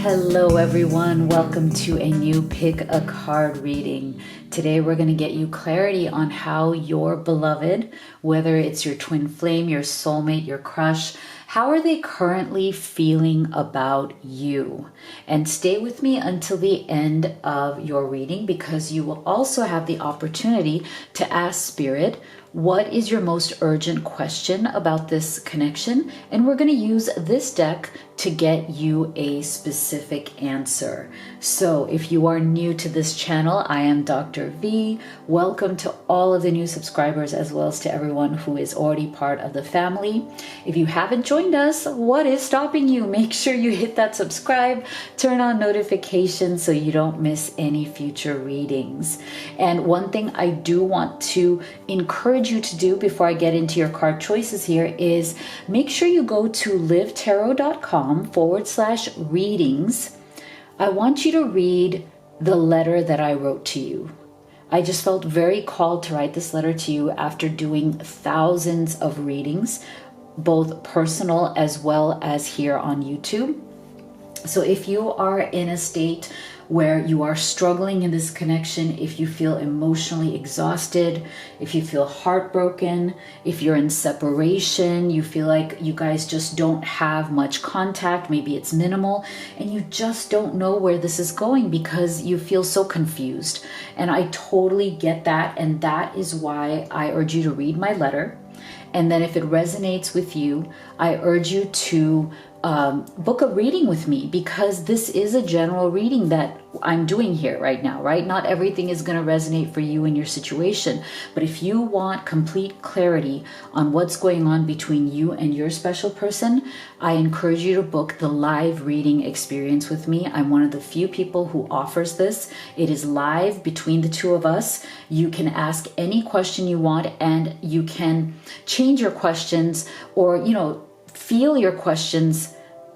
Hello everyone, welcome to a new Pick a Card reading. Today we're going to get you clarity on how your beloved, whether it's your twin flame, your soulmate, your crush, how are they currently feeling about you? And stay with me until the end of your reading because you will also have the opportunity to ask Spirit, what is your most urgent question about this connection? And we're going to use this deck to get you a specific answer. So if you are new to this channel, I am Dr. V. Welcome to all of the new subscribers as well as to everyone who is already part of the family. If you haven't joined us, what is stopping you? Make sure you hit that subscribe, turn on notifications so you don't miss any future readings. And one thing I do want to encourage you to do before I get into your card choices here is make sure you go to livetarot.com/readings. I want you to read the letter that I wrote to you. I just felt very called to write this letter to you after doing thousands of readings, both personal as well as here on YouTube. So if you are in a state where you are struggling in this connection, if you feel emotionally exhausted, if you feel heartbroken, if you're in separation, you feel like you guys just don't have much contact, maybe it's minimal, and you just don't know where this is going because you feel so confused. And I totally get that, and that is why I urge you to read my letter. And then if it resonates with you, I urge you to book a reading with me because this is a general reading that I'm doing here right now, right? Not everything is going to resonate for you in your situation, but if you want complete clarity on what's going on between you and your special person, I encourage you to book the live reading experience with me. I'm one of the few people who offers this. It is live between the two of us. You can ask any question you want and you can change your questions or, feel your questions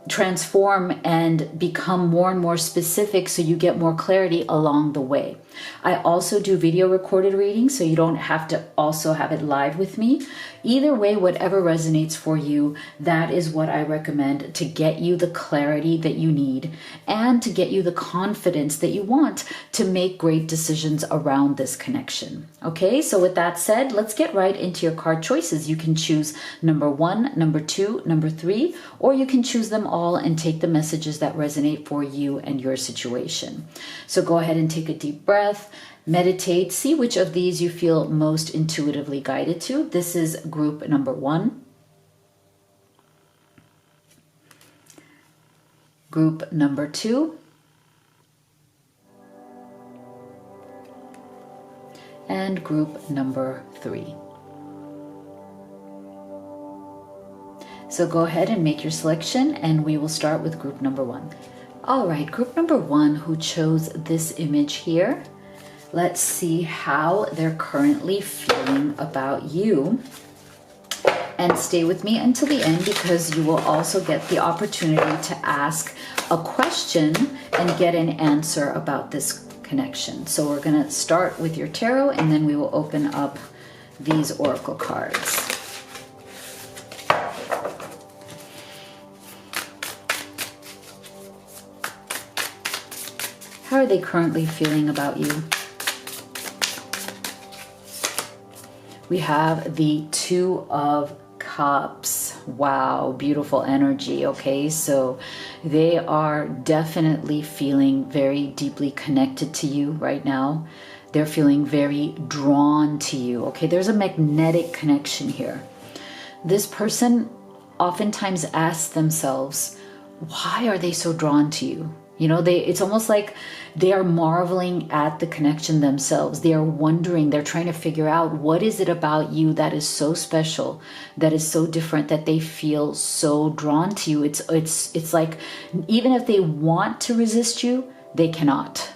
transform and become more and more specific so you get more clarity along the way. I also do video recorded readings so you don't have to also have it live with me. Either way, whatever resonates for you, that is what I recommend to get you the clarity that you need and to get you the confidence that you want to make great decisions around this connection. Okay, so with that said, let's get right into your card choices. You can choose number 1, number 2, number 3, or you can choose them all and take the messages that resonate for you and your situation. So go ahead and take a deep breath, meditate, see which of these you feel most intuitively guided to. This is group number 1. Group number 2. And group number 3. So go ahead and make your selection and we will start with group number 1. All right, group number 1 who chose this image here. Let's see how they're currently feeling about you. And stay with me until the end because you will also get the opportunity to ask a question and get an answer about this connection. So we're going to start with your tarot and then we will open up these oracle cards. How are they currently feeling about you? We have the 2 of Cups. Wow, beautiful energy. Okay, so they are definitely feeling very deeply connected to you right now. They're feeling very drawn to you. Okay, there's a magnetic connection here. This person oftentimes asks themselves, why are they so drawn to you? It's almost like they are marveling at the connection themselves. They are wondering, they're trying to figure out what is it about you that is so special, that is so different, that they feel so drawn to you. It's like even if they want to resist you, they cannot.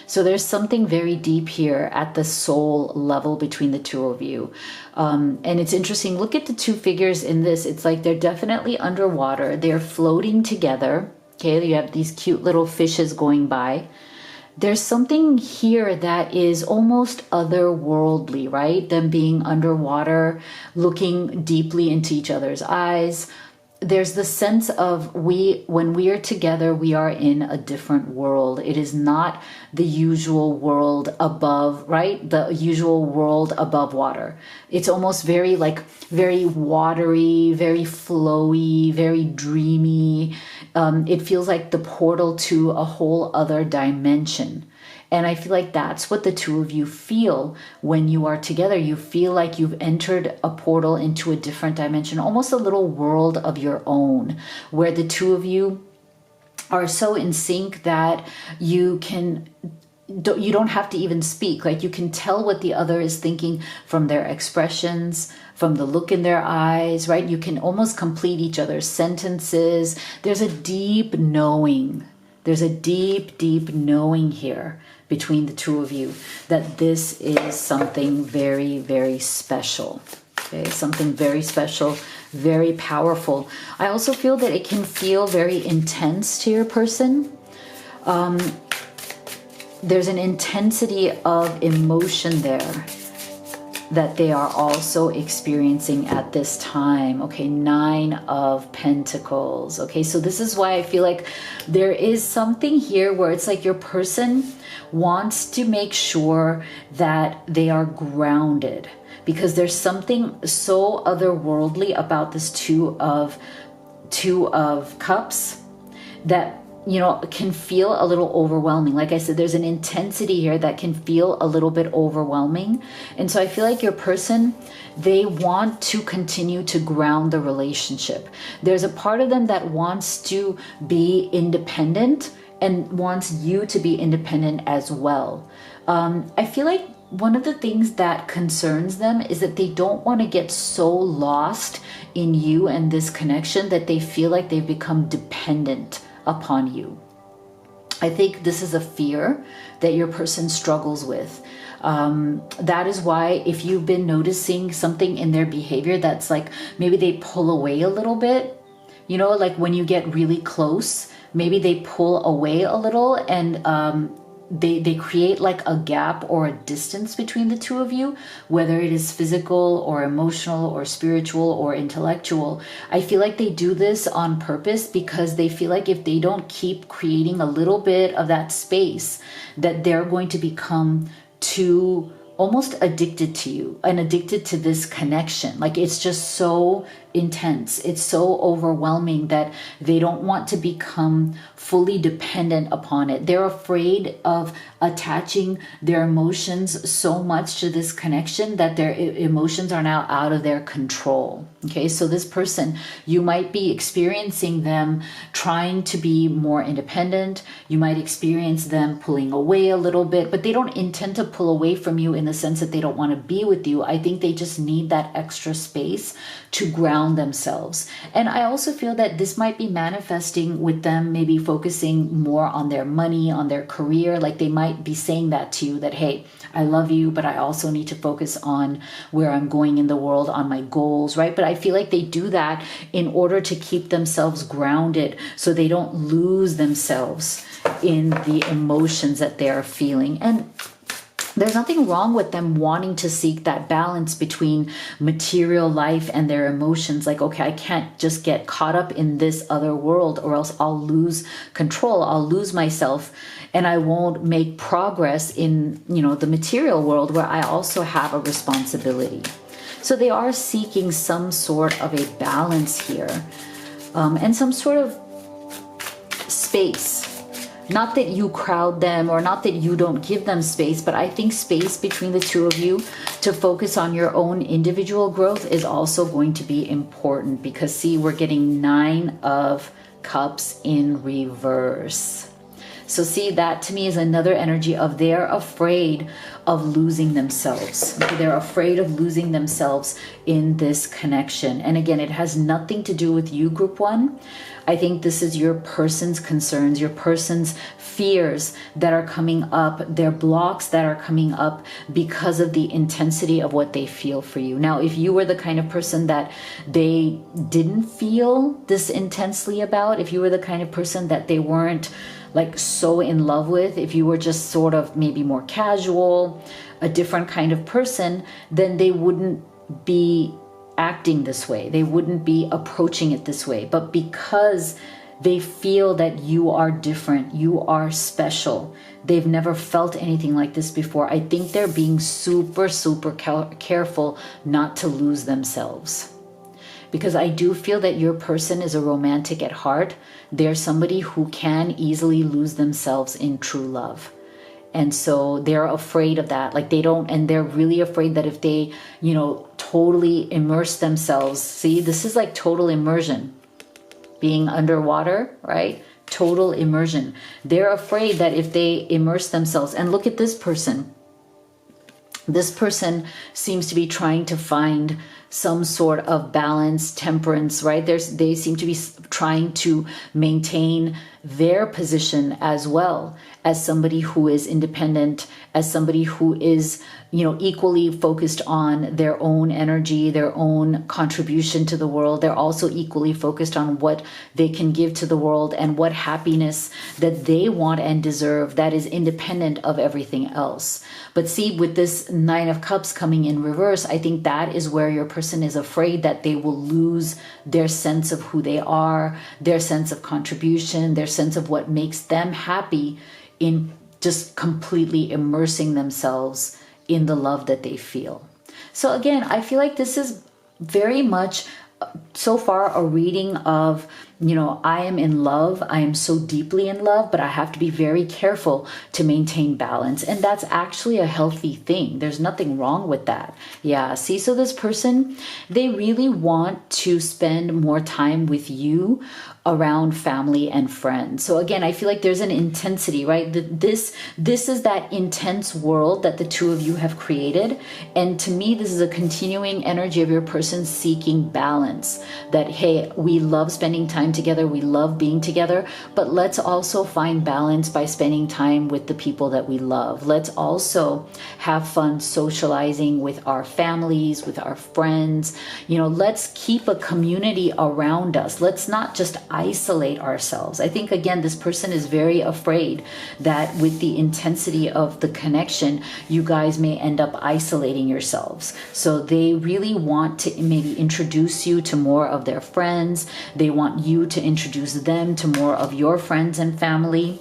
So there's something very deep here at the soul level between the two of you. And it's interesting, look at the 2 figures in this. It's like they're definitely underwater. They're floating together. Okay, you have these cute little fishes going by. There's something here that is almost otherworldly, right? Them being underwater, looking deeply into each other's eyes. there's the sense of when we are together, we are in a different world. It is not the usual world above, right? The usual world above water. It's almost very very watery, very flowy, very dreamy. It feels like the portal to a whole other dimension. And I feel like that's what the two of you feel when you are together. You feel like you've entered a portal into a different dimension, almost a little world of your own, where the two of you are so in sync that you don't have to even speak. Like, you can tell what the other is thinking from their expressions, from the look in their eyes, right? You can almost complete each other's sentences. There's a deep knowing. There's a deep, deep knowing here between the two of you that this is something very, very special. Okay, something very special, very powerful. I also feel that it can feel very intense to your person. There's an intensity of emotion there that they are also experiencing at this time. Okay, 9 of Pentacles. Okay, so this is why I feel like there is something here where it's like your person wants to make sure that they are grounded, because there's something so otherworldly about this two of cups that, you know, can feel a little overwhelming. Like I said, there's an intensity here that can feel a little bit overwhelming. And so I feel like your person, they want to continue to ground the relationship. There's a part of them that wants to be independent and wants you to be independent as well. I feel like one of the things that concerns them is that they don't want to get so lost in you and this connection that they feel like they've become dependent upon you. I think this is a fear that your person struggles with. That is why, if you've been noticing something in their behavior that's like maybe they pull away a little bit, you know, like when you get really close, maybe they pull away a little, and they create like a gap or a distance between the two of you, whether it is physical or emotional or spiritual or intellectual. I feel like they do this on purpose because they feel like if they don't keep creating a little bit of that space, that they're going to become too almost addicted to you and addicted to this connection. Like, it's just so intense, it's so overwhelming that they don't want to become fully dependent upon it. They're afraid of attaching their emotions so much to this connection that their emotions are now out of their control. Okay, so this person, you might be experiencing them trying to be more independent. You might experience them pulling away a little bit, but they don't intend to pull away from you in the sense that they don't want to be with you. I think they just need that extra space to ground themselves. And I also feel that this might be manifesting with them maybe focusing more on their money, on their career. Like, they might be saying that to you, that, hey, I love you, but I also need to focus on where I'm going in the world, on my goals, right? But I feel like they do that in order to keep themselves grounded so they don't lose themselves in the emotions that they're feeling. And there's nothing wrong with them wanting to seek that balance between material life and their emotions. Like, okay, I can't just get caught up in this other world, or else I'll lose control. I'll lose myself, and I won't make progress in, you know, the material world where I also have a responsibility. So they are seeking some sort of a balance here, and some sort of space. Not that you crowd them, or not that you don't give them space, but I think space between the two of you to focus on your own individual growth is also going to be important, because see, we're getting 9 of Cups in reverse. So see, that to me is another energy of they're afraid of losing themselves. They're afraid of losing themselves in this connection. And again, it has nothing to do with you, group 1. I think this is your person's concerns, your person's fears that are coming up, their blocks that are coming up because of the intensity of what they feel for you. Now, if you were the kind of person that they didn't feel this intensely about, if you were the kind of person that they weren't like so in love with, if you were just sort of maybe more casual, a different kind of person, then they wouldn't be acting this way. They wouldn't be approaching it this way. But because they feel that you are different, you are special, they've never felt anything like this before, I think they're being super, super careful not to lose themselves. Because I do feel that your person is a romantic at heart. They're somebody who can easily lose themselves in true love. And so they're afraid of that. Like and they're really afraid that if they, totally immerse themselves, see, this is like total immersion, being underwater, right? Total immersion. They're afraid that if they immerse themselves, and look at this person seems to be trying to find some sort of balance, temperance, right? They seem to be trying to maintain their position as well as somebody who is independent, as somebody who is, equally focused on their own energy, their own contribution to the world. They're also equally focused on what they can give to the world and what happiness that they want and deserve that is independent of everything else. But see, with this Nine of Cups coming in reverse, I think that is where your person is afraid that they will lose their sense of who they are, their sense of contribution, their sense of what makes them happy in just completely immersing themselves in the love that they feel. So again, I feel like this is very much so far a reading of, I am in love. I am so deeply in love, but I have to be very careful to maintain balance. And that's actually a healthy thing. There's nothing wrong with that. Yeah. See, so this person, they really want to spend more time with you around family and friends. So again, I feel like there's an intensity, right? This is that intense world that the two of you have created. And to me, this is a continuing energy of your person seeking balance. That, hey, we love spending time together. We love being together, but let's also find balance by spending time with the people that we love. Let's also have fun socializing with our families, with our friends. Let's keep a community around us. Let's not just isolate ourselves. I think, again, this person is very afraid that with the intensity of the connection, you guys may end up isolating yourselves. So they really want to maybe introduce you to more of their friends. They want you to introduce them to more of your friends and family.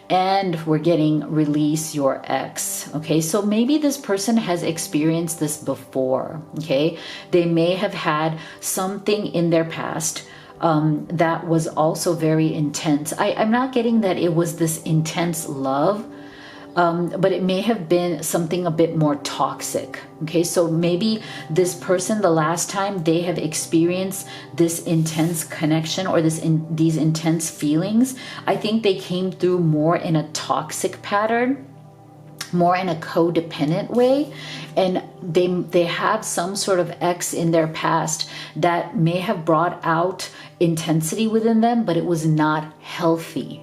And we're getting release your ex. Okay, so maybe this person has experienced this before. Okay, they may have had something in their past that was also very intense. I'm not getting that it was this intense love, but it may have been something a bit more toxic. Okay, so maybe this person, the last time they have experienced this intense connection or these intense feelings, I think they came through more in a toxic pattern, more in a codependent way, and they have some sort of ex in their past that may have brought out intensity within them, but it was not healthy,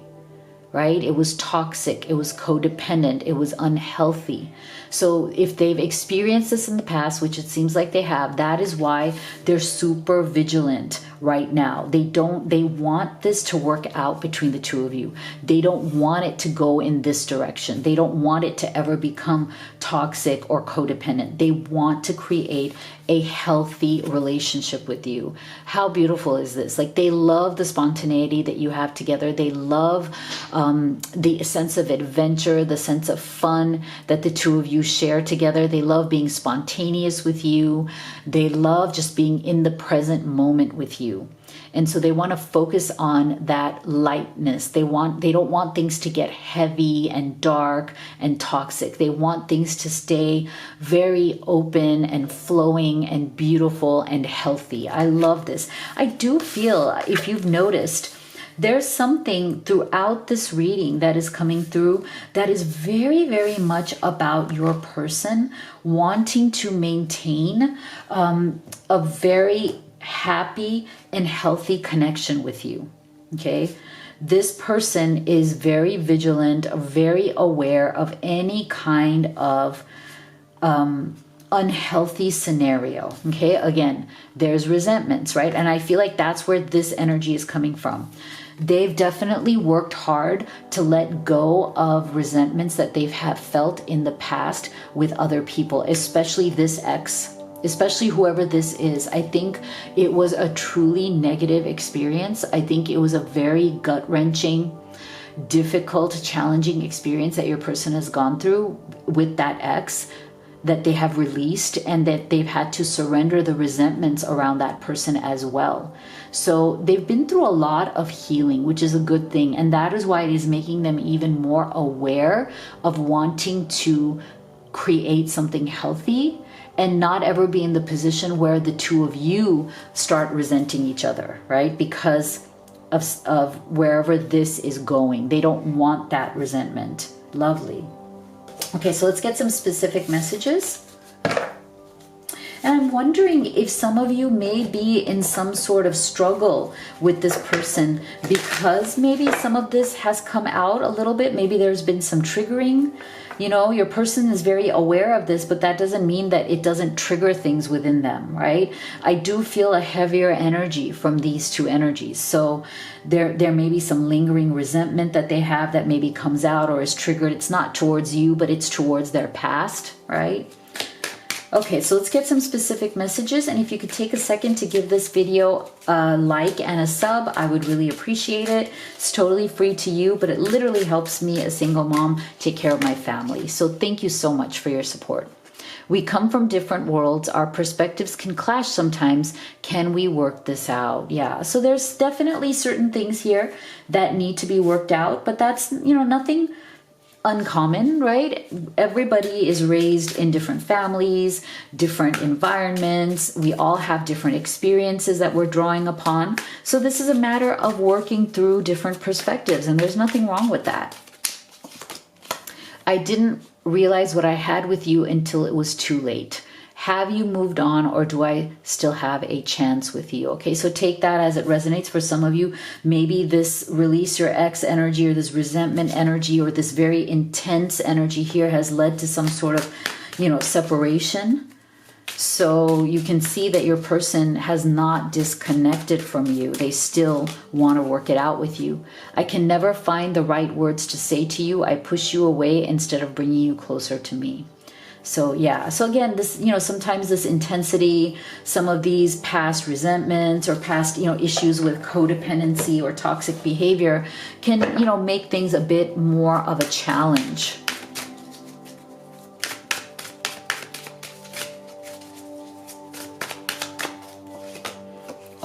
right? It was toxic, it was codependent, it was unhealthy. So if they've experienced this in the past, which it seems like they have, that is why they're super vigilant right now. They want this to work out between the two of you. They don't want it to go in this direction. They don't want it to ever become toxic or codependent. They want to create a healthy relationship with you. How beautiful is this? Like, they love the spontaneity that you have together. They love the sense of adventure, the sense of fun that the two of you share together. They love being spontaneous with you. They love just being in the present moment with you. And so they want to focus on that lightness. They don't want things to get heavy and dark and toxic. They want things to stay very open and flowing and beautiful and healthy. I love this. I do feel, if you've noticed, there's something throughout this reading that is coming through that is very, very much about your person wanting to maintain a very happy and healthy connection with you. Okay, this person is very vigilant, very aware of any kind of unhealthy scenario. Okay, again, there's resentments, right? And I feel like that's where this energy is coming from. They've definitely worked hard to let go of resentments that they've felt in the past with other people, especially this ex. especially whoever this is. I think it was a truly negative experience. I think it was a very gut-wrenching, difficult, challenging experience that your person has gone through with that ex, that they have released, and that they've had to surrender the resentments around that person as well. So they've been through a lot of healing, which is a good thing. And that is why it is making them even more aware of wanting to create something healthy and not ever be in the position where the two of you start resenting each other, right? Because of wherever this is going. They don't want that resentment. Lovely. Okay, so let's get some specific messages. And I'm wondering if some of you may be in some sort of struggle with this person, because maybe some of this has come out a little bit. Maybe there's been some triggering. You know, your person is very aware of this, but that doesn't mean that it doesn't trigger things within them, right? I do feel a heavier energy from these two energies. So there may be some lingering resentment that they have that maybe comes out or is triggered. It's not towards you, but it's towards their past, right? Okay, so let's get some specific messages. And if you could take a second to give this video a like and a sub, I would really appreciate it. It's totally free to you, but it literally helps me, a single mom, take care of my family. So thank you so much for your support. We come from different worlds. Our perspectives can clash sometimes. Can we work this out? Yeah, so there's definitely certain things here that need to be worked out, but that's, you know, nothing uncommon, right? Everybody is raised in different families, different environments. We all have different experiences that we're drawing upon. So this is a matter of working through different perspectives, and there's nothing wrong with that. I didn't realize what I had with you until it was too late. Have you moved on, or do I still have a chance with you? Okay, so take that as it resonates. For some of you, maybe this release your ex energy, or this resentment energy, or this very intense energy here has led to some sort of, you know, separation. So you can see that your person has not disconnected from you. They still want to work it out with you. I can never find the right words to say to you. I push you away instead of bringing you closer to me. So yeah, so again, this, you know, sometimes this intensity, some of these past resentments or past, you know, issues with codependency or toxic behavior can, you know, make things a bit more of a challenge.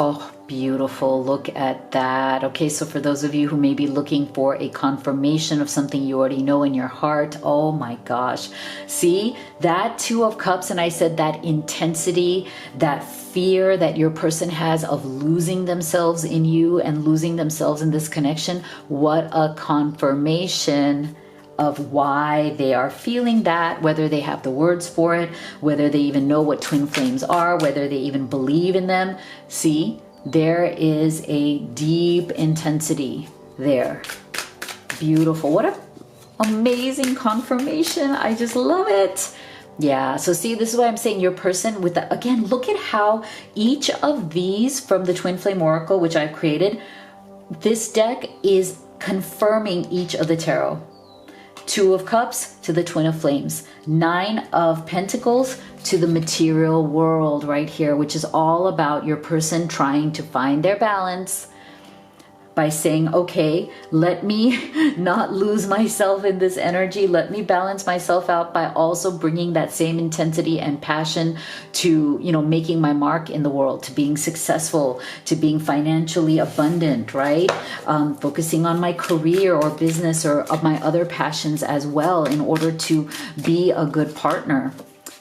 Oh, beautiful. Look at that. Okay, so for those of you who may be looking for a confirmation of something you already know in your heart, oh my gosh. See, that Two of Cups, and I said that intensity, that fear that your person has of losing themselves in you and losing themselves in this connection. What a confirmation of why they are feeling that, whether they have the words for it, whether they even know what twin flames are, whether they even believe in them. See, there is a deep intensity there. Beautiful. What an amazing confirmation. I just love it. Yeah, so see, this is why I'm saying your person with the, again, look at how each of these from the Twin Flame Oracle, which I've created, this deck is confirming each of the tarot. Two of Cups to the Twin of Flames. Nine of Pentacles to the material world right here, which is all about your person trying to find their balance by saying, okay, let me not lose myself in this energy. Let me balance myself out by also bringing that same intensity and passion to, you know, making my mark in the world, to being successful, to being financially abundant, right? Focusing on my career or business or of my other passions as well in order to be a good partner.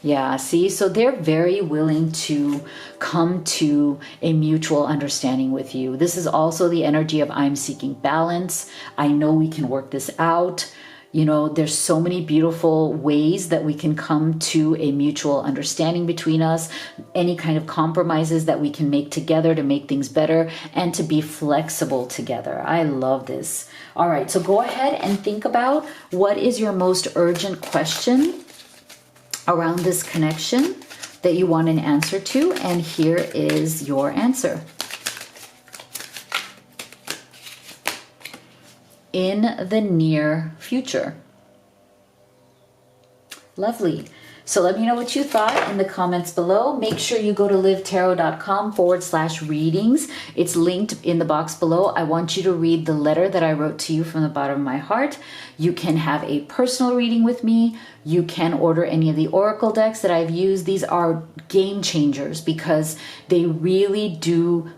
Yeah, see, so they're very willing to come to a mutual understanding with you. This is also the energy of I'm seeking balance. I know we can work this out. You know, there's so many beautiful ways that we can come to a mutual understanding between us, any kind of compromises that we can make together to make things better and to be flexible together. I love this. All right, so go ahead and think about what is your most urgent question around this connection that you want an answer to, and here is your answer. In the near future. Lovely. So let me know what you thought in the comments below. Make sure you go to livetarot.com/readings. It's linked in the box below. I want you to read the letter that I wrote to you from the bottom of my heart. You can have a personal reading with me. You can order any of the oracle decks that I've used. These are game changers because they really do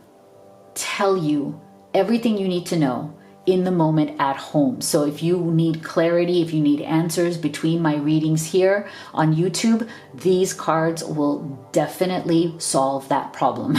tell you everything you need to know in the moment at home. So if you need clarity, if you need answers between my readings here on YouTube, these cards will definitely solve that problem.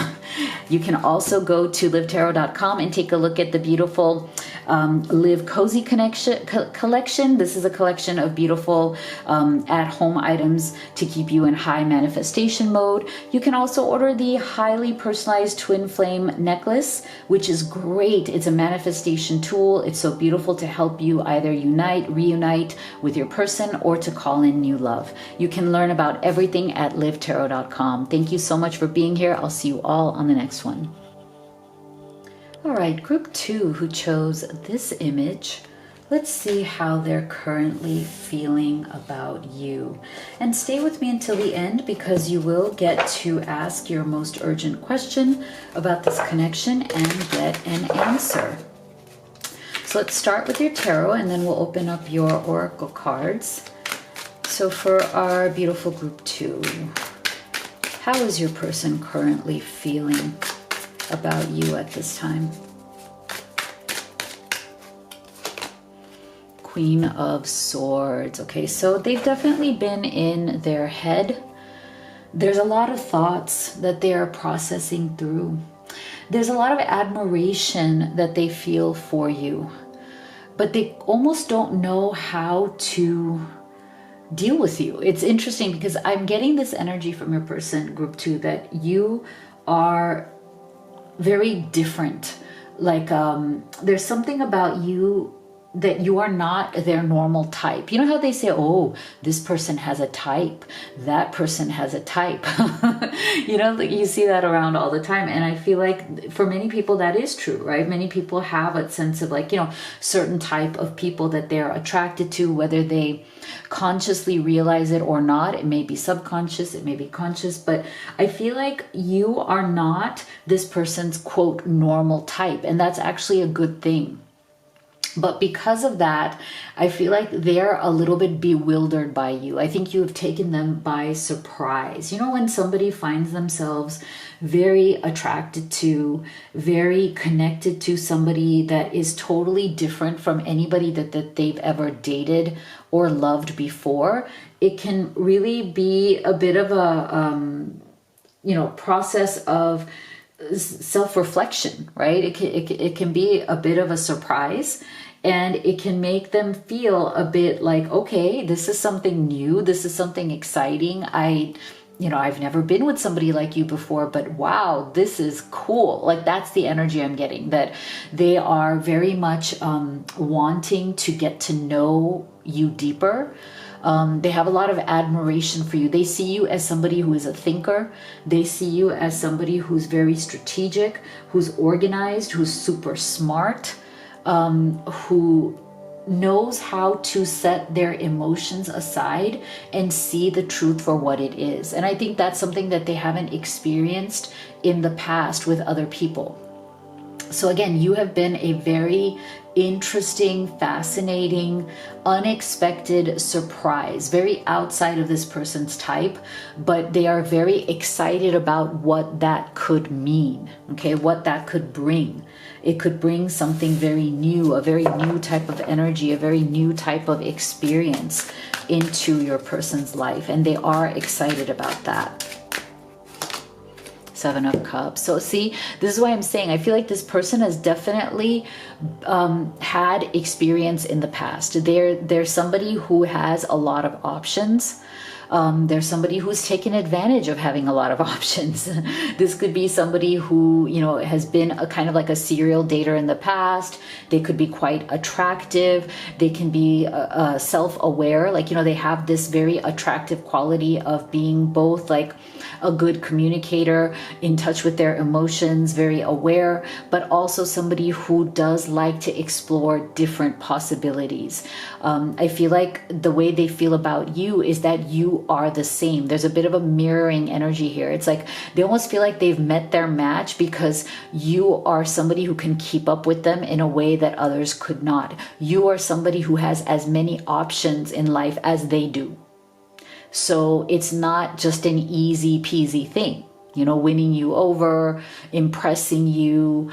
You can also go to livetarot.com and take a look at the beautiful Live Cozy collection. This is a collection of beautiful at-home items to keep you in high manifestation mode. You can also order the highly personalized twin flame necklace, which is great. It's a manifestation tool. It's so beautiful to help you either reunite with your person or to call in new love. You can learn about everything at livetarot.com. Thank you so much for being here. I'll see you all on the next one. All right, group 2 who chose this image, let's see how they're currently feeling about you. And stay with me until the end because you will get to ask your most urgent question about this connection and get an answer. So let's start with your tarot and then we'll open up your oracle cards. So for our beautiful group 2, how is your person currently feeling about you at this time? Queen of Swords. Okay, so they've definitely been in their head. There's a lot of thoughts that they are processing through. There's a lot of admiration that they feel for you, but they almost don't know how to deal with you. It's interesting because I'm getting this energy from your person, group 2, that you are very different. Like there's something about you that you are not their normal type. You know how they say, oh, this person has a type, that person has a type. You know, you see that around all the time. And I feel like for many people that is true, right? Many people have a sense of like, you know, certain type of people that they're attracted to, whether they consciously realize it or not. It may be subconscious, it may be conscious, but I feel like you are not this person's quote normal type. And that's actually a good thing. But because of that, I feel like they're a little bit bewildered by you. I think you have taken them by surprise. You know, when somebody finds themselves very attracted to, very connected to somebody that is totally different from anybody that they've ever dated or loved before, it can really be a bit of a, you know, process of self-reflection, right? It can be a bit of a surprise, and it can make them feel a bit like, okay, this is something new, this is something exciting. I've never been with somebody like you before, but wow, this is cool. Like that's the energy I'm getting, that they are very much wanting to get to know you deeper. They have a lot of admiration for you. They see you as somebody who is a thinker. They see you as somebody who's very strategic, who's organized, who's super smart, who knows how to set their emotions aside and see the truth for what it is. And I think that's something that they haven't experienced in the past with other people. So again, you have been a very interesting, fascinating, unexpected surprise, very outside of this person's type, but they are very excited about what that could mean, okay, what that could bring. It could bring something very new, a very new type of energy, a very new type of experience into your person's life, and they are excited about that. Seven of Cups. So see, this is why I'm saying I feel like this person has definitely had experience in the past. They're somebody who has a lot of options. There's somebody who's taken advantage of having a lot of options. This could be somebody who, you know, has been a kind of like a serial dater in the past. They could be quite attractive. They can be self-aware. Like, you know, they have this very attractive quality of being both like a good communicator, in touch with their emotions, very aware, but also somebody who does like to explore different possibilities. I feel like the way they feel about you is that you you are the same. There's a bit of a mirroring energy here. It's like they almost feel like they've met their match because you are somebody who can keep up with them in a way that others could not. You are somebody who has as many options in life as they do. So it's not just an easy peasy thing. You know, winning you over, impressing you,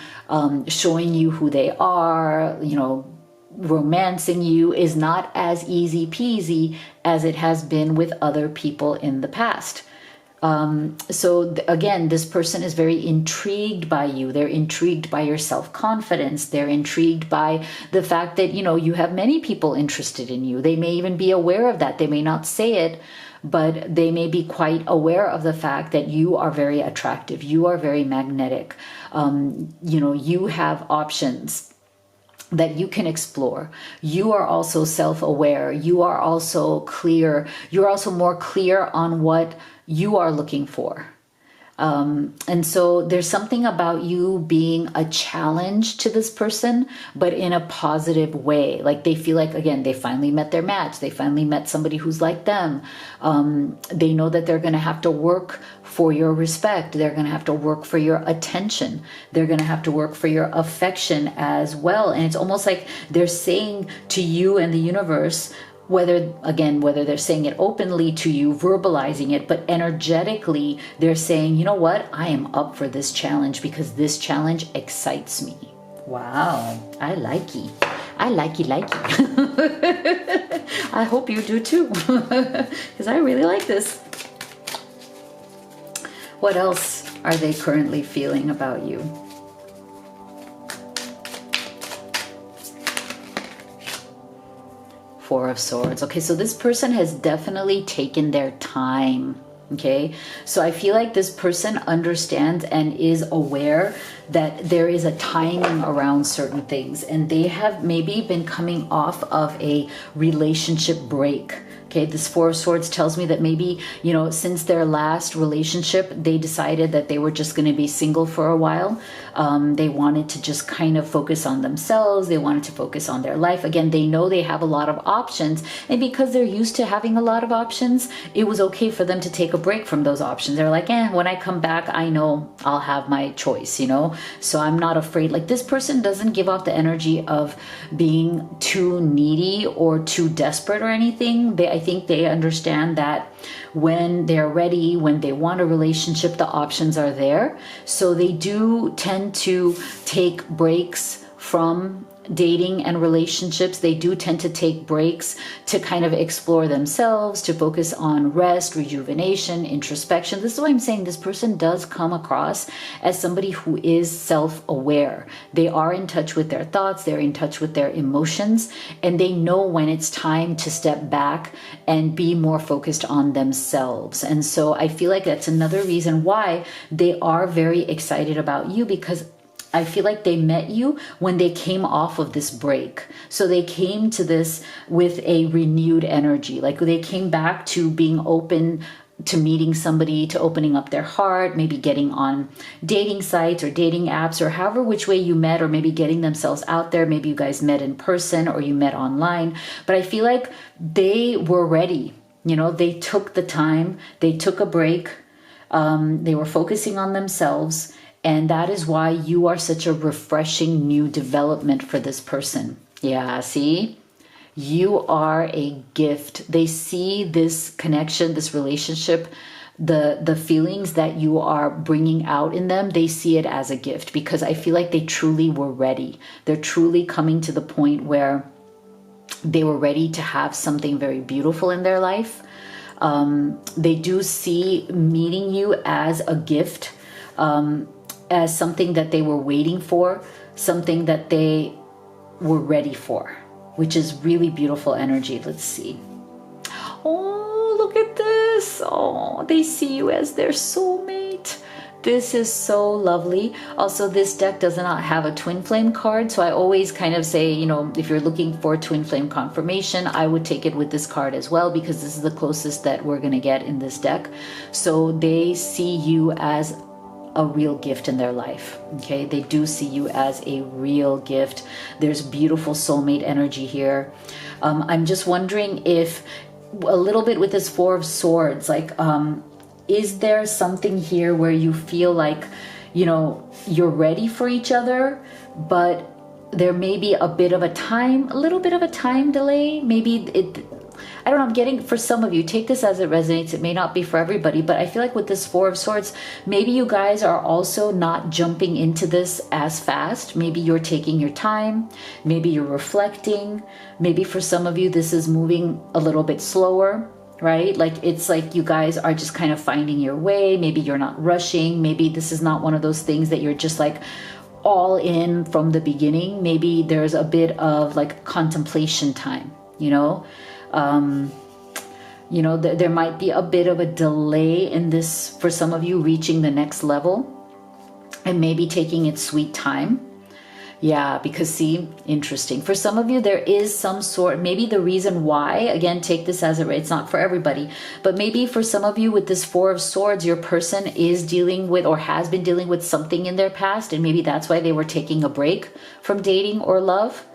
showing you who they are, you know, romancing you is not as easy peasy as it has been with other people in the past. Again, this person is very intrigued by you. They're intrigued by your self-confidence. They're intrigued by the fact that, you know, you have many people interested in you. They may even be aware of that. They may not say it, but they may be quite aware of the fact that you are very attractive. You are very magnetic. You know, you have options that you can explore. You are also self-aware. You are also clear. You're also more clear on what you are looking for. And so there's something about you being a challenge to this person, but in a positive way. Like they feel like, again, they finally met their match. They finally met somebody who's like them. They know that they're going to have to work for your respect. They're going to have to work for your attention. They're going to have to work for your affection as well. And it's almost like they're saying to you and the universe, whether they're saying it openly to you, verbalizing it, but energetically, they're saying, you know what? I am up for this challenge because this challenge excites me. Wow. I likey. I likey. I hope you do too, because I really like this. What else are they currently feeling about you? Four of Swords. Okay, so this person has definitely taken their time. Okay, so I feel like this person understands and is aware that there is a timing around certain things, and they have maybe been coming off of a relationship break. Okay, this Four of Swords tells me that maybe, you know, since their last relationship, they decided that they were just going to be single for a while. They wanted to just kind of focus on themselves. They wanted to focus on their life. Again, they know they have a lot of options. And because they're used to having a lot of options, it was okay for them to take a break from those options. They're like, when I come back, I know I'll have my choice, you know? So I'm not afraid. Like this person doesn't give off the energy of being too needy or too desperate or anything. I think they understand that when they're ready, when they want a relationship, the options are there. So they do tend to take breaks from dating and relationships. They do tend to take breaks to kind of explore themselves, to focus on rest, rejuvenation, introspection. This is why I'm saying this person does come across as somebody who is self-aware. They are in touch with their thoughts, they're in touch with their emotions, and they know when it's time to step back and be more focused on themselves. And so I feel like that's another reason why they are very excited about you, because I feel like they met you when they came off of this break. So they came to this with a renewed energy. Like they came back to being open to meeting somebody, to opening up their heart, maybe getting on dating sites or dating apps or however which way you met, or maybe getting themselves out there. Maybe you guys met in person or you met online. But I feel like they were ready. You know, they took the time, they took a break, they were focusing on themselves. And that is why you are such a refreshing new development for this person. Yeah, see? You are a gift. They see this connection, this relationship, the feelings that you are bringing out in them, they see it as a gift, because I feel like they truly were ready. They're truly coming to the point where they were ready to have something very beautiful in their life. They do see meeting you as a gift, as something that they were waiting for, something that they were ready for, which is really beautiful energy. Let's see. Oh, look at this. Oh, they see you as their soulmate. This is so lovely. Also, this deck does not have a twin flame card, so I always kind of say, you know, if you're looking for twin flame confirmation, I would take it with this card as well, because this is the closest that we're going to get in this deck. So they see you as a real gift in their life. Okay, they do see you as a real gift. There's beautiful soulmate energy here. I'm just wondering if a little bit with this Four of Swords, like, is there something here where you feel like, you know, you're ready for each other, but there may be a bit of a little bit of a time delay? Maybe I don't know, I'm getting, for some of you, take this as it resonates. It may not be for everybody, but I feel like with this Four of Swords, maybe you guys are also not jumping into this as fast. Maybe you're taking your time. Maybe you're reflecting. Maybe for some of you, this is moving a little bit slower, right? Like, it's like you guys are just kind of finding your way. Maybe you're not rushing. Maybe this is not one of those things that you're just like all in from the beginning. Maybe there's a bit of like contemplation time, you know? You know, there might be a bit of a delay in this for some of you reaching the next level, and maybe taking its sweet time. Yeah, because see, interesting. For some of you, there is some sort, maybe the reason why, again, take this as it's not for everybody, but maybe for some of you with this Four of Swords, your person is dealing with or has been dealing with something in their past, and maybe that's why they were taking a break from dating or love.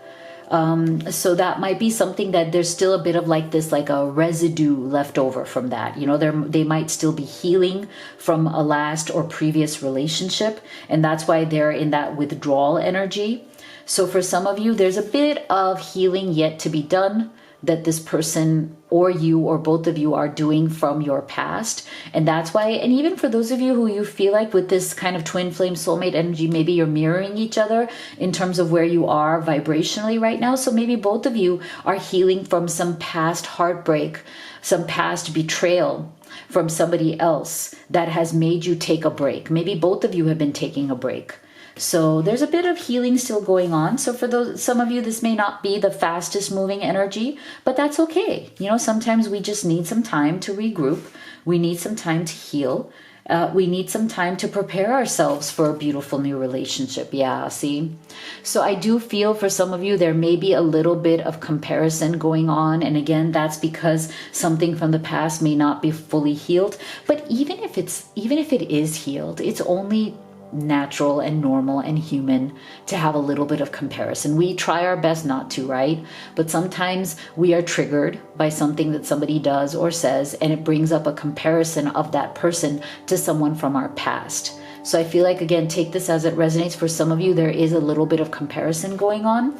So that might be something that there's still a bit of like this, like a residue left over from that. You know, they might still be healing from a last or previous relationship. And that's why they're in that withdrawal energy. So for some of you, there's a bit of healing yet to be done that this person or you or both of you are doing from your past. And that's why, and even for those of you who you feel like with this kind of twin flame soulmate energy, maybe you're mirroring each other in terms of where you are vibrationally right now. So maybe both of you are healing from some past heartbreak, some past betrayal from somebody else that has made you take a break. Maybe both of you have been taking a break. So there's a bit of healing still going on. So for some of you, this may not be the fastest moving energy, but that's okay. You know, sometimes we just need some time to regroup. We need some time to heal. We need some time to prepare ourselves for a beautiful new relationship. Yeah, see? So I do feel for some of you, there may be a little bit of comparison going on. And again, that's because something from the past may not be fully healed. But even if it is healed, it's only natural and normal and human to have a little bit of comparison. We try our best not to, right? But sometimes we are triggered by something that somebody does or says, and it brings up a comparison of that person to someone from our past. So I feel like, again, take this as it resonates. For some of you, there is a little bit of comparison going on.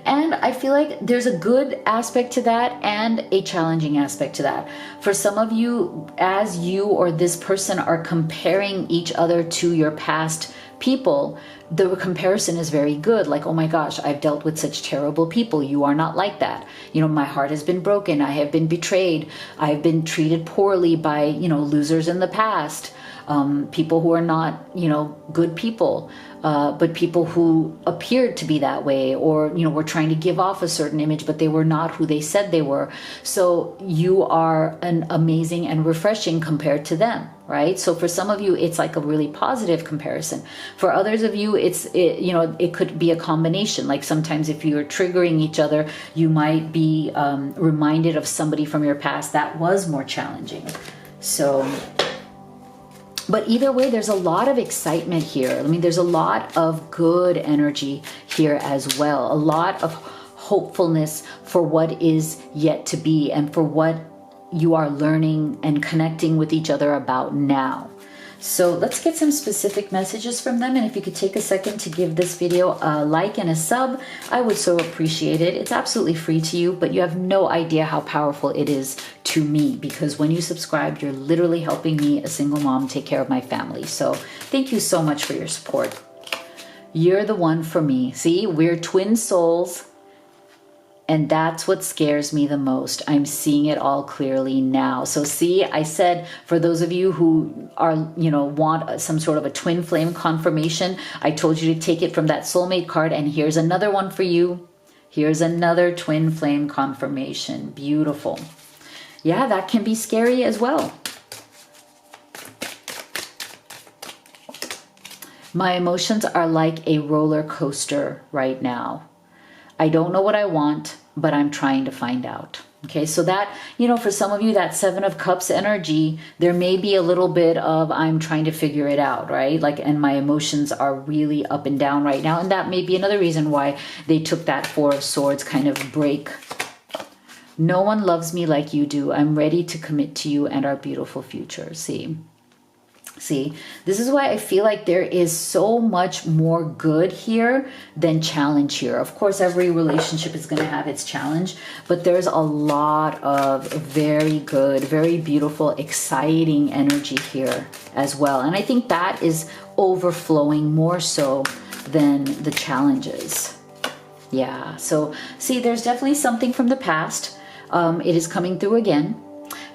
And I feel like there's a good aspect to that and a challenging aspect to that. For some of you, as you or this person are comparing each other to your past people, the comparison is very good. Like, oh my gosh, I've dealt with such terrible people. You are not like that. You know, my heart has been broken. I have been betrayed. I've been treated poorly by, you know, losers in the past. People who are not, you know, good people, but people who appeared to be that way, or, you know, were trying to give off a certain image, but they were not who they said they were. So you are an amazing and refreshing compared to them, right? So for some of you, it's like a really positive comparison. For others of you, you know, it could be a combination. Like sometimes if you're triggering each other, you might be reminded of somebody from your past that was more challenging. So, but either way, there's a lot of excitement here. I mean, there's a lot of good energy here as well. A lot of hopefulness for what is yet to be and for what you are learning and connecting with each other about now. So let's get some specific messages from them. And if you could take a second to give this video a like and a sub, I would so appreciate it. It's absolutely free to you, but you have no idea how powerful it is to me, because when you subscribe, you're literally helping me, a single mom, take care of my family. So thank you so much for your support. You're the one for me. See, we're twin souls. And that's what scares me the most. I'm seeing it all clearly now. So see, I said, for those of you who are, you know, want some sort of a twin flame confirmation, I told you to take it from that soulmate card. And here's another one for you. Here's another twin flame confirmation. Beautiful. Yeah, that can be scary as well. My emotions are like a roller coaster right now. I don't know what I want, but I'm trying to find out. Okay, so that, you know, for some of you, that Seven of Cups energy, there may be a little bit of I'm trying to figure it out, right? Like, and my emotions are really up and down right now. And that may be another reason why they took that Four of Swords kind of break No one loves me like you do. I'm ready to commit to you and our beautiful future. See, this is why I feel like there is so much more good here than challenge here. Of course, every relationship is going to have its challenge, but there's a lot of very good, very beautiful, exciting energy here as well. And I think that is overflowing more so than the challenges. Yeah, so see, there's definitely something from the past. It is coming through again.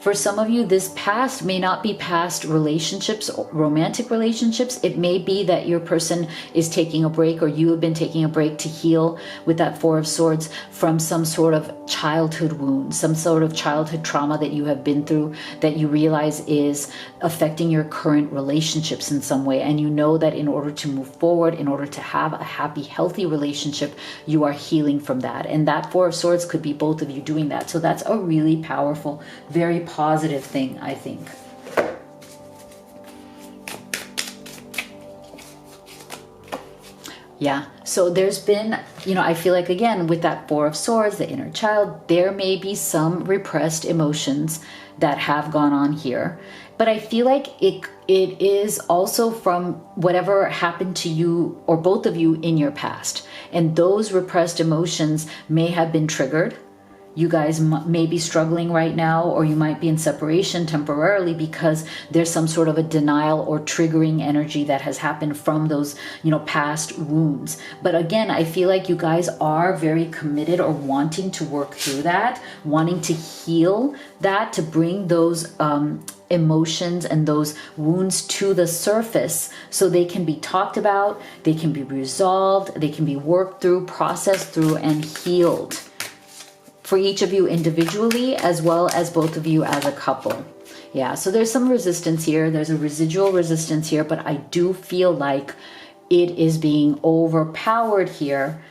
For some of you, this past may not be past relationships, romantic relationships. It may be that your person is taking a break, or you have been taking a break to heal with that Four of Swords from some sort of childhood wound, some sort of childhood trauma that you have been through that you realize is affecting your current relationships in some way. And you know that in order to move forward, in order to have a happy, healthy relationship, you are healing from that. And that Four of Swords could be both of you doing that. So that's a really powerful, very positive thing, I think. Yeah, so there's been, I feel like, again, with that Four of Swords, the inner child, there may be some repressed emotions that have gone on here. But I feel like it is also from whatever happened to you or both of you in your past. And those repressed emotions may have been triggered. You guys may be struggling right now, or you might be in separation temporarily because there's some sort of a denial or triggering energy that has happened from those, past wounds. But again, I feel like you guys are very committed or wanting to work through that, wanting to heal that, to bring those emotions and those wounds to the surface so they can be talked about, they can be resolved, they can be worked through, processed through, and healed. For each of you individually, as well as both of you as a couple. Yeah, so there's some resistance here. There's a residual resistance here, but I do feel like it is being overpowered here,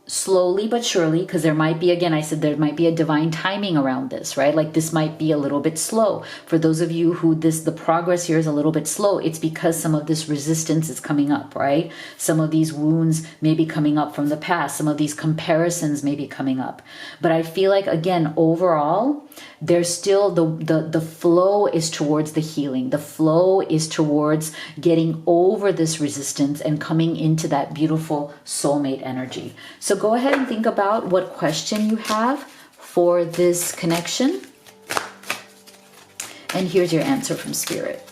slowly but surely, because there might be, again, I said there might be a divine timing around this, right? Like this might be a little bit slow. For those of you who the progress here is a little bit slow, it's because some of this resistance is coming up, right? Some of these wounds may be coming up from the past. Some of these comparisons may be coming up. But I feel like, again, overall, there's still the flow is towards the healing. The flow is towards getting over this resistance and coming into that beautiful soulmate energy. So go ahead and think about what question you have for this connection. And here's your answer from Spirit.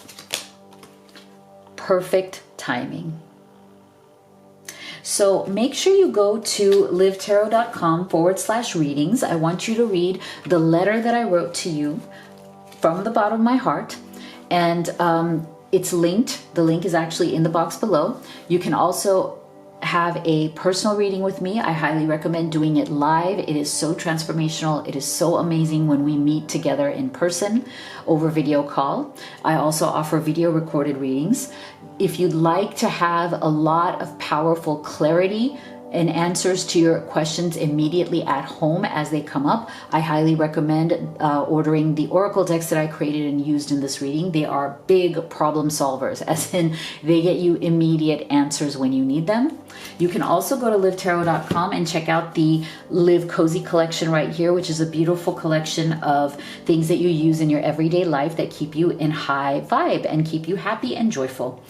Perfect timing. So make sure you go to livetarot.com/readings. I want you to read the letter that I wrote to you from the bottom of my heart. And it's linked. The link is actually in the box below. You can also have a personal reading with me. I highly recommend doing it live. It is so transformational. It is so amazing when we meet together in person over video call. I also offer video recorded readings. If you'd like to have a lot of powerful clarity and answers to your questions immediately at home as they come up, I highly recommend ordering the Oracle decks that I created and used in this reading. They are big problem solvers, as in they get you immediate answers when you need them. You can also go to livetarot.com and check out the Live Cozy collection right here, which is a beautiful collection of things that you use in your everyday life that keep you in high vibe and keep you happy and joyful.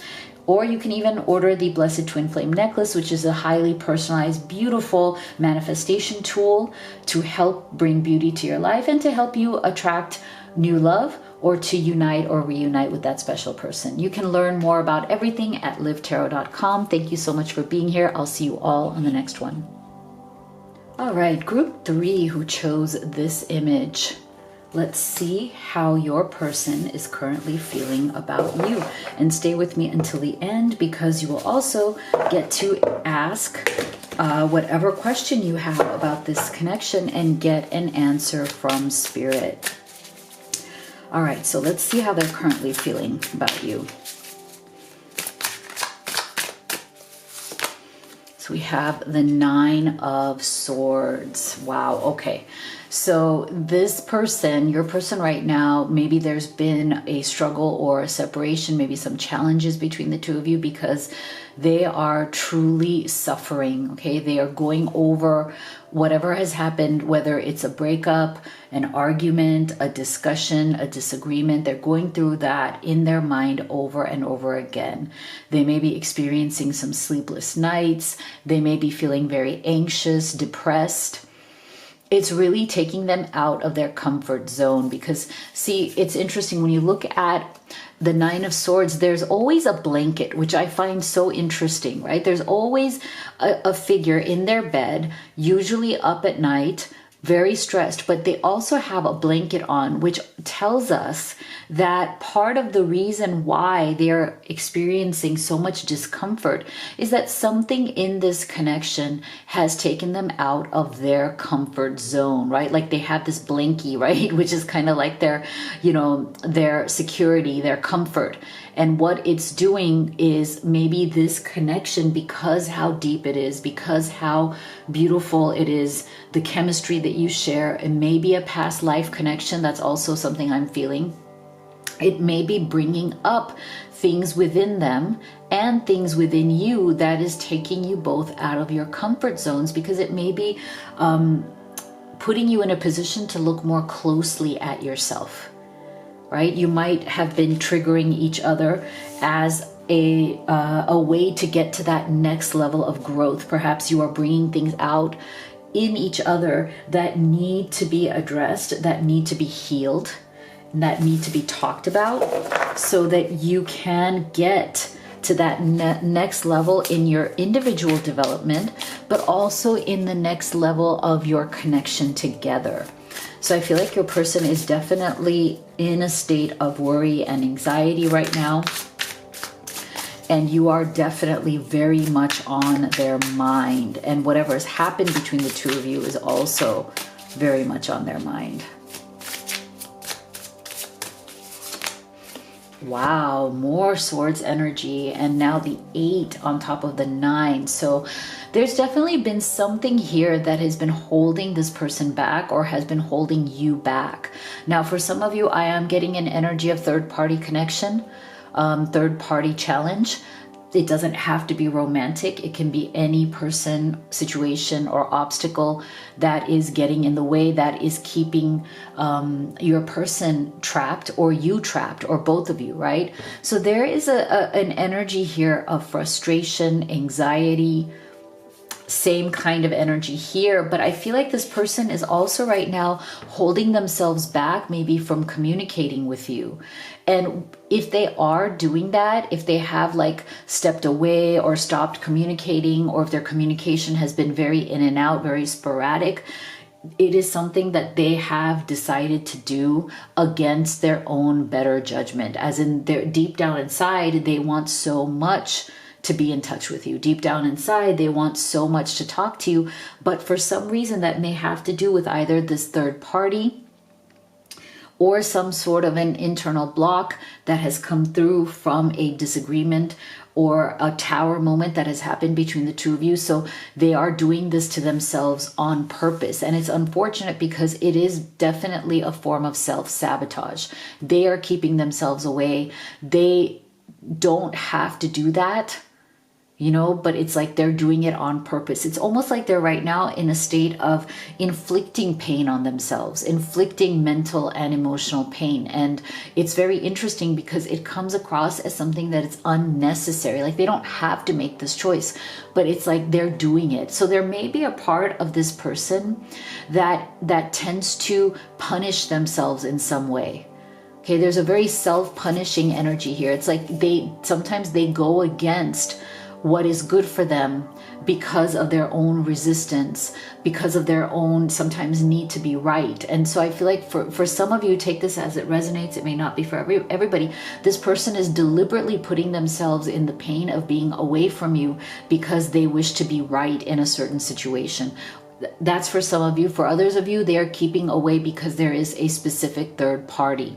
Or you can even order the Blessed Twin Flame Necklace, which is a highly personalized, beautiful manifestation tool to help bring beauty to your life and to help you attract new love or to unite or reunite with that special person. You can learn more about everything at livetarot.com. Thank you so much for being here. I'll see you all on the next one. All right, group 3 who chose this image. Let's see how your person is currently feeling about you. And stay with me until the end, because you will also get to ask whatever question you have about this connection and get an answer from Spirit. All right, so let's see how they're currently feeling about you. So we have the 9 of Swords. Wow, okay. So this person, your person right now, maybe there's been a struggle or a separation, maybe some challenges between the two of you because they are truly suffering, okay? They are going over whatever has happened, whether it's a breakup, an argument, a discussion, a disagreement, they're going through that in their mind over and over again. They may be experiencing some sleepless nights. They may be feeling very anxious, depressed. It's really taking them out of their comfort zone, because see, it's interesting when you look at the Nine of Swords, there's always a blanket, which I find so interesting, right? There's always a figure in their bed, usually up at night, very stressed, but they also have a blanket on, which tells us that part of the reason why they're experiencing so much discomfort is that something in this connection has taken them out of their comfort zone, right? Like they have this blankie, right? Which is kind of like their, their security, their comfort. And what it's doing is maybe this connection, because how deep it is, because how beautiful it is, the chemistry that you share, it may be a past life connection. That's also something I'm feeling. It may be bringing up things within them and things within you that is taking you both out of your comfort zones, because it may be putting you in a position to look more closely at yourself. Right? You might have been triggering each other as a way to get to that next level of growth. Perhaps you are bringing things out in each other that need to be addressed, that need to be healed, and that need to be talked about, so that you can get to that next level in your individual development, but also in the next level of your connection together. So I feel like your person is definitely in a state of worry and anxiety right now. And you are definitely very much on their mind. And whatever has happened between the two of you is also very much on their mind. Wow, more swords energy, and now the 8 on top of the 9. So there's definitely been something here that has been holding this person back, or has been holding you back. Now, for some of you, I am getting an energy of third-party connection, third-party challenge. It doesn't have to be romantic. It can be any person, situation, or obstacle that is getting in the way, that is keeping your person trapped, or you trapped, or both of you, right? So there is an energy here of frustration, anxiety, same kind of energy here. But I feel like this person is also right now holding themselves back, maybe from communicating with you. And if they are doing that, if they have like stepped away or stopped communicating, or if their communication has been very in and out, very sporadic, it is something that they have decided to do against their own better judgment. As in, they're deep down inside, they want so much to be in touch with you. Deep down inside, they want so much to talk to you, but for some reason that may have to do with either this third party or some sort of an internal block that has come through from a disagreement or a tower moment that has happened between the two of you. So they are doing this to themselves on purpose. And it's unfortunate, because it is definitely a form of self-sabotage. They are keeping themselves away. They don't have to do that, but it's like they're doing it on purpose. It's almost like they're right now in a state of inflicting pain on themselves, inflicting mental and emotional pain. And it's very interesting, because it comes across as something that is unnecessary. Like they don't have to make this choice, but it's like they're doing it. So there may be a part of this person that tends to punish themselves in some way. Okay, there's a very self-punishing energy here. It's like sometimes they go against what is good for them because of their own resistance, because of their own sometimes need to be right. And so I feel like for some of you, take this as it resonates. It may not be for everybody. This person is deliberately putting themselves in the pain of being away from you because they wish to be right in a certain situation. That's for some of you. For others of you, they are keeping away because there is a specific third party.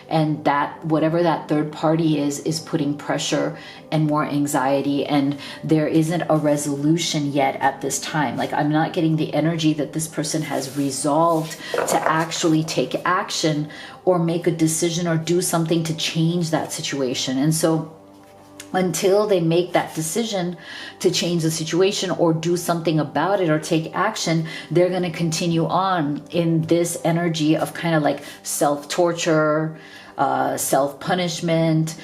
And that whatever that third party is putting pressure and more anxiety, and there isn't a resolution yet at this time. Like, I'm not getting the energy that this person has resolved to actually take action or make a decision or do something to change that situation. And so until they make that decision to change the situation or do something about it or take action, they're going to continue on in this energy of kind of like self-torture, self-punishment,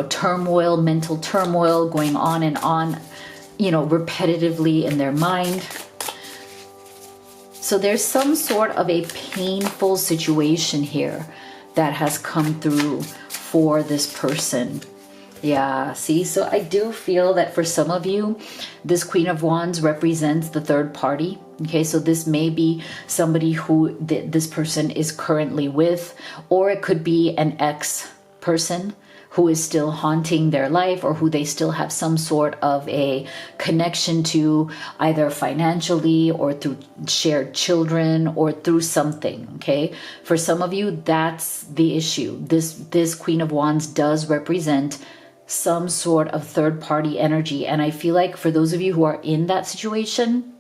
turmoil, mental turmoil going on and on, repetitively in their mind. So there's some sort of a painful situation here that has come through for this person. Yeah, see, so I do feel that for some of you, this Queen of Wands represents the third party. Okay, so this may be somebody who this person is currently with, or it could be an ex-person who is still haunting their life, or who they still have some sort of a connection to, either financially or through shared children or through something. Okay, for some of you, that's the issue. This Queen of Wands does represent some sort of third party energy. And I feel like for those of you who are in that situation,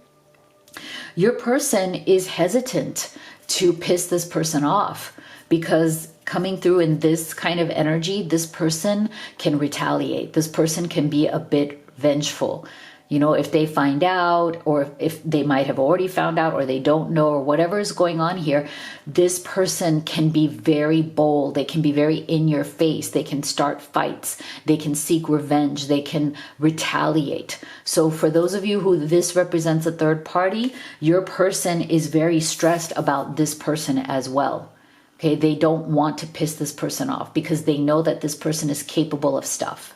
your person is hesitant to piss this person off, because coming through in this kind of energy, this person can retaliate. This person can be a bit vengeful. If they find out, or if they might have already found out, or they don't know, or whatever is going on here, this person can be very bold. They can be very in your face. They can start fights. They can seek revenge. They can retaliate. So for those of you who this represents a third party, your person is very stressed about this person as well. Okay, they don't want to piss this person off because they know that this person is capable of stuff.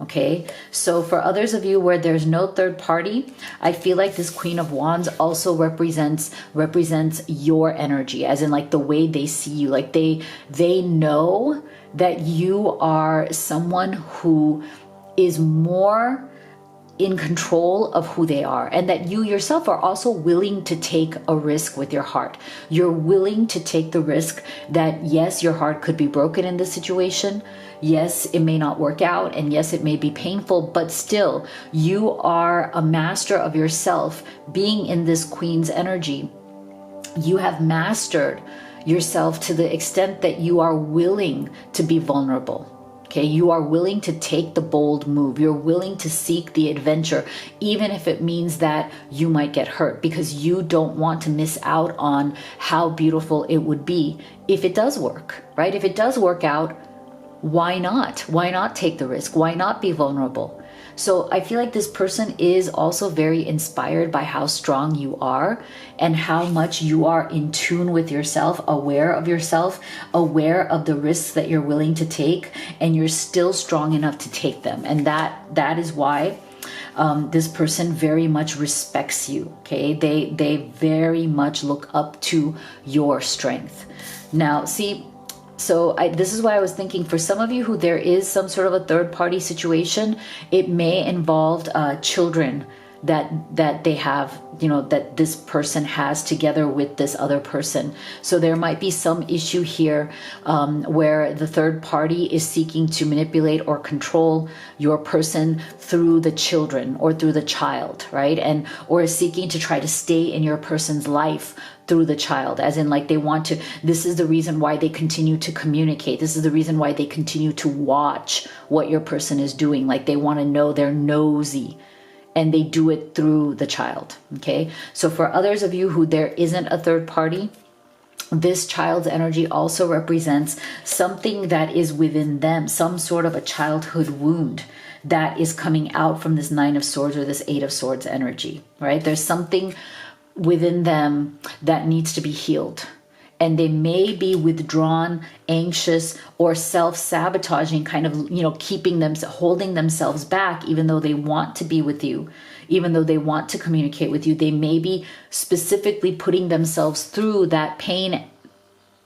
Okay, so for others of you where there's no third party, I feel like this Queen of Wands also represents your energy, as in like the way they see you. Like they know that you are someone who is more in control of who they are, and that you yourself are also willing to take a risk with your heart. You're willing to take the risk that yes, your heart could be broken in this situation. Yes, it may not work out, and yes, it may be painful, but still you are a master of yourself. Being in this Queen's energy, you have mastered yourself to the extent that you are willing to be vulnerable. Okay, you are willing to take the bold move. You're willing to seek the adventure, even if it means that you might get hurt, because you don't want to miss out on how beautiful it would be if it does work, right? If it does work out, why not? Why not take the risk? Why not be vulnerable? So I feel like this person is also very inspired by how strong you are and how much you are in tune with yourself, aware of the risks that you're willing to take, and you're still strong enough to take them. And that is why this person very much respects you. Okay, they very much look up to your strength. Now, see, so this is why I was thinking, for some of you who there is some sort of a third party situation, it may involve children that they have, that this person has together with this other person. So there might be some issue here where the third party is seeking to manipulate or control your person through the children or through the child, right? Or is seeking to try to stay in your person's life through the child, as in like they want to, this is the reason why they continue to communicate. This is the reason why they continue to watch what your person is doing. Like they want to know, they're nosy, and they do it through the child. Okay, so for others of you who there isn't a third party, this child's energy also represents something that is within them, some sort of a childhood wound that is coming out from this Nine of Swords or this Eight of Swords energy, right? There's something within them that needs to be healed, and they may be withdrawn, anxious, or self-sabotaging, kind of, keeping them, holding themselves back, even though they want to be with you, even though they want to communicate with you. They may be specifically putting themselves through that pain,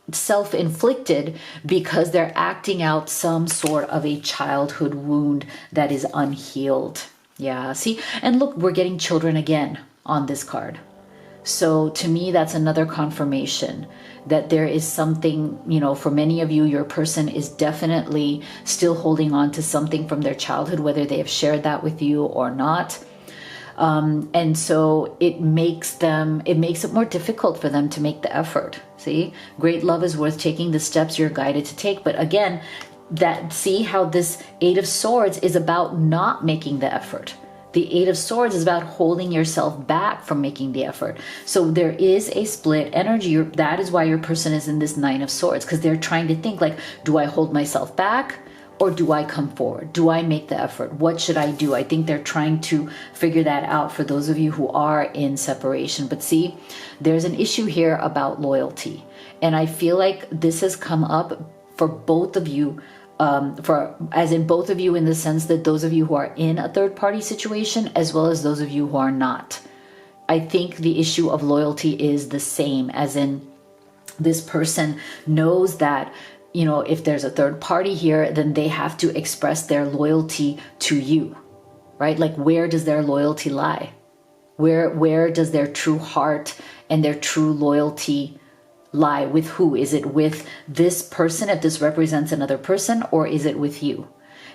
self-inflicted, because they're acting out some sort of a childhood wound that is unhealed. Yeah, see, and look, we're getting children again on this card. So to me, that's another confirmation that there is something, for many of you, your person is definitely still holding on to something from their childhood, whether they have shared that with you or not. And so it makes it more difficult for them to make the effort. See, great love is worth taking the steps you're guided to take. But again, that, see how this Eight of Swords is about not making the effort. The Eight of Swords is about holding yourself back from making the effort. So there is a split energy. That is why your person is in this Nine of Swords, because they're trying to think like, do I hold myself back or do I come forward? Do I make the effort? What should I do? I think they're trying to figure that out for those of you who are in separation. But see, there's an issue here about loyalty. And I feel like this has come up for both of you, as in both of you, in the sense that those of you who are in a third party situation, as well as those of you who are not. I think the issue of loyalty is the same, as in this person knows that, you know, if there's a third party here, then they have to express their loyalty to you, right? Like, where does their loyalty lie? Where does their true heart and their true loyalty lie? With who? Is it with this person, if this represents another person, or is it with you?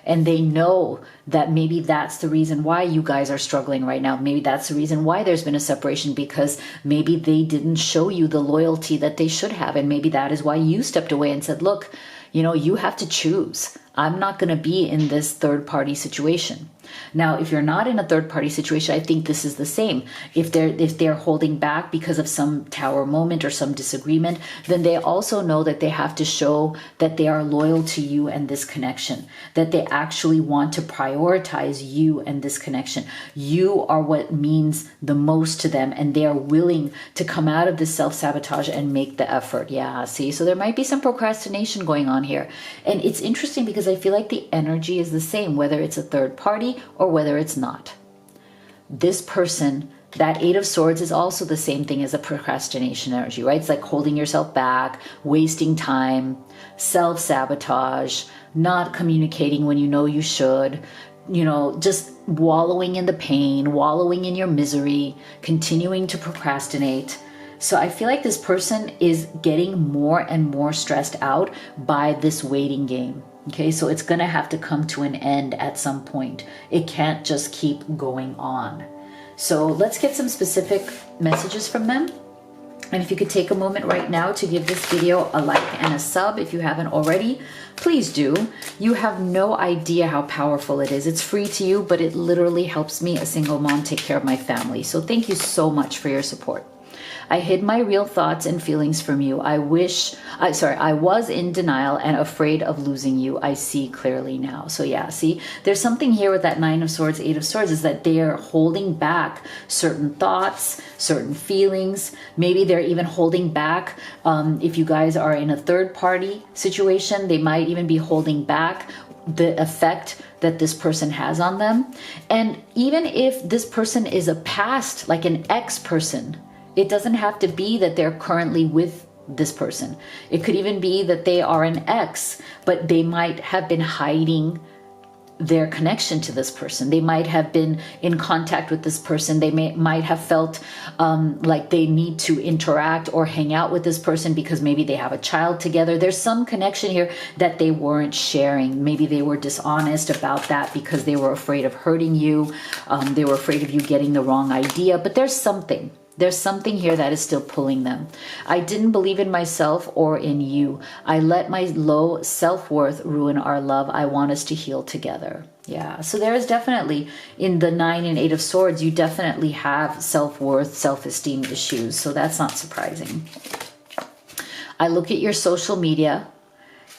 And they know that maybe that's the reason why you guys are struggling right now. Maybe that's the reason why there's been a separation, because maybe they didn't show you the loyalty that they should have. And maybe that is why you stepped away and said, look, you know, you have to choose. I'm not going to be in this third party situation. Now, if you're not in a third party situation, I think this is the same. If they're holding back because of some tower moment or some disagreement, then they also know that they have to show that they are loyal to you and this connection, that they actually want to prioritize you and this connection. You are what means the most to them, and they are willing to come out of this self-sabotage and make the effort. Yeah, see, so there might be some procrastination going on here. And it's interesting because I feel like the energy is the same, whether it's a third party or whether it's not. This person, that Eight of Swords, is also the same thing as a procrastination energy, right? It's like holding yourself back, wasting time, self-sabotage, not communicating when you know you should, you know, just wallowing in the pain, wallowing in your misery, continuing to procrastinate. So I feel like this person is getting more and more stressed out by this waiting game. Okay, so it's going to have to come to an end at some point. It can't just keep going on. So let's get some specific messages from them. And if you could take a moment right now to give this video a like and a sub if you haven't already, please do. You have no idea how powerful it is. It's free to you, but it literally helps me, a single mom, take care of my family. So thank you so much for your support. I hid my real thoughts and feelings from you. I was in denial and afraid of losing you. I see clearly now. So yeah, see, there's something here with that Nine of Swords, Eight of Swords, is that they are holding back certain thoughts, certain feelings. Maybe they're even holding back. If you guys are in a third party situation, they might even be holding back the effect that this person has on them. And even if this person is a past, like an ex-person, it doesn't have to be that they're currently with this person. It could even be that they are an ex, but they might have been hiding their connection to this person. They might have been in contact with this person. They might have felt like they need to interact or hang out with this person because maybe they have a child together. There's some connection here that they weren't sharing. Maybe they were dishonest about that because they were afraid of hurting you. They were afraid of you getting the wrong idea, but there's something. There's something here that is still pulling them. I didn't believe in myself or in you. I let my low self-worth ruin our love. I want us to heal together. Yeah, so there is definitely, in the Nine and Eight of Swords, you definitely have self-worth, self-esteem issues. So that's not surprising. I look at your social media,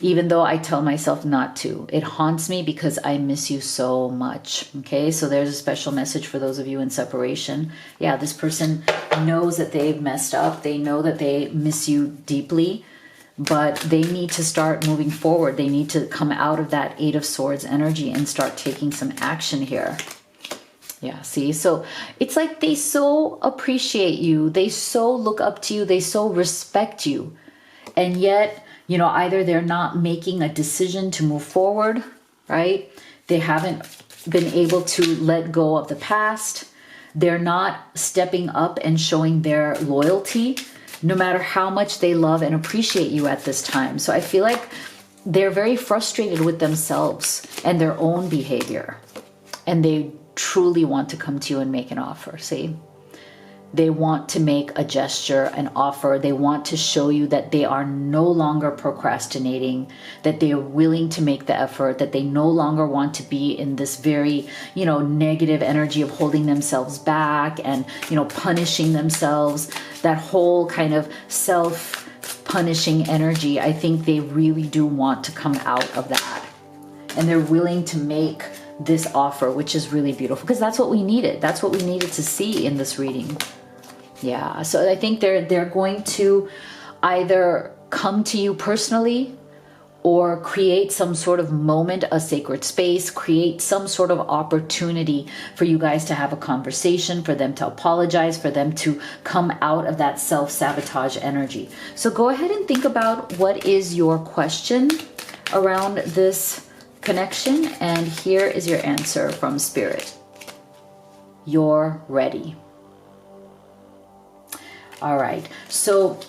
even though I tell myself not to. It haunts me because I miss you so much. Okay, so there's a special message for those of you in separation. Yeah, this person knows that they've messed up. They know that they miss you deeply, but they need to start moving forward. They need to come out of that Eight of Swords energy and start taking some action here. Yeah, see, so it's like they so appreciate you. They so look up to you. They so respect you. And yet, you know, either they're not making a decision to move forward, right? They haven't been able to let go of the past. They're not stepping up and showing their loyalty, no matter how much they love and appreciate you at this time. So I feel like they're very frustrated with themselves and their own behavior. And they truly want to come to you and make an offer, see? They want to make a gesture, an offer. They want to show you that they are no longer procrastinating, that they are willing to make the effort, that they no longer want to be in this very, negative energy of holding themselves back and, punishing themselves. That whole kind of self-punishing energy, I think they really do want to come out of that. And they're willing to make this offer, which is really beautiful, because that's what we needed. That's what we needed to see in this reading. Yeah, so I think they're going to either come to you personally or create some sort of moment, a sacred space, create some sort of opportunity for you guys to have a conversation, for them to apologize, for them to come out of that self-sabotage energy. So go ahead and think about what is your question around this connection, and here is your answer from Spirit. You're ready. All right, so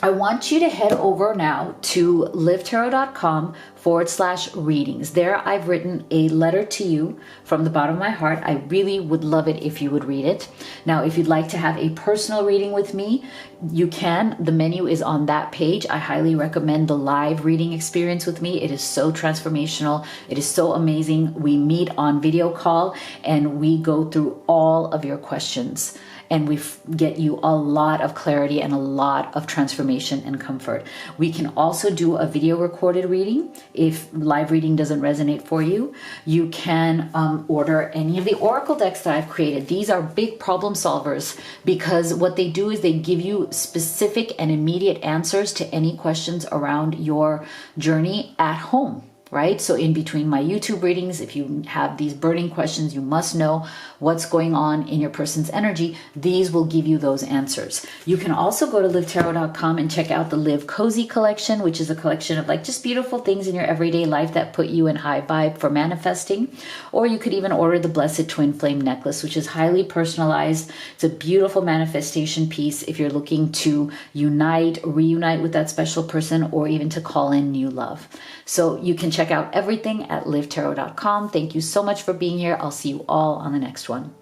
I want you to head over now to livetarot.com/readings. There I've written a letter to you from the bottom of my heart. I really would love it if you would read it. Now, if you'd like to have a personal reading with me, you can. The menu is on that page. I highly recommend the live reading experience with me. It is so transformational. It is so amazing. We meet on video call and we go through all of your questions. And we get you a lot of clarity and a lot of transformation and comfort. We can also do a video recorded reading. If live reading doesn't resonate for you, you can order any of the oracle decks that I've created. These are big problem solvers because what they do is they give you specific and immediate answers to any questions around your journey at home. Right? So in between my YouTube readings, if you have these burning questions, you must know what's going on in your person's energy. These will give you those answers. You can also go to livetarot.com and check out the Live Cozy collection, which is a collection of like just beautiful things in your everyday life that put you in high vibe for manifesting. Or you could even order the Blessed Twin Flame necklace, which is highly personalized. It's a beautiful manifestation piece if you're looking to reunite with that special person, or even to call in new love. So you can check out everything at livetarot.com. Thank you so much for being here. I'll see you all on the next one.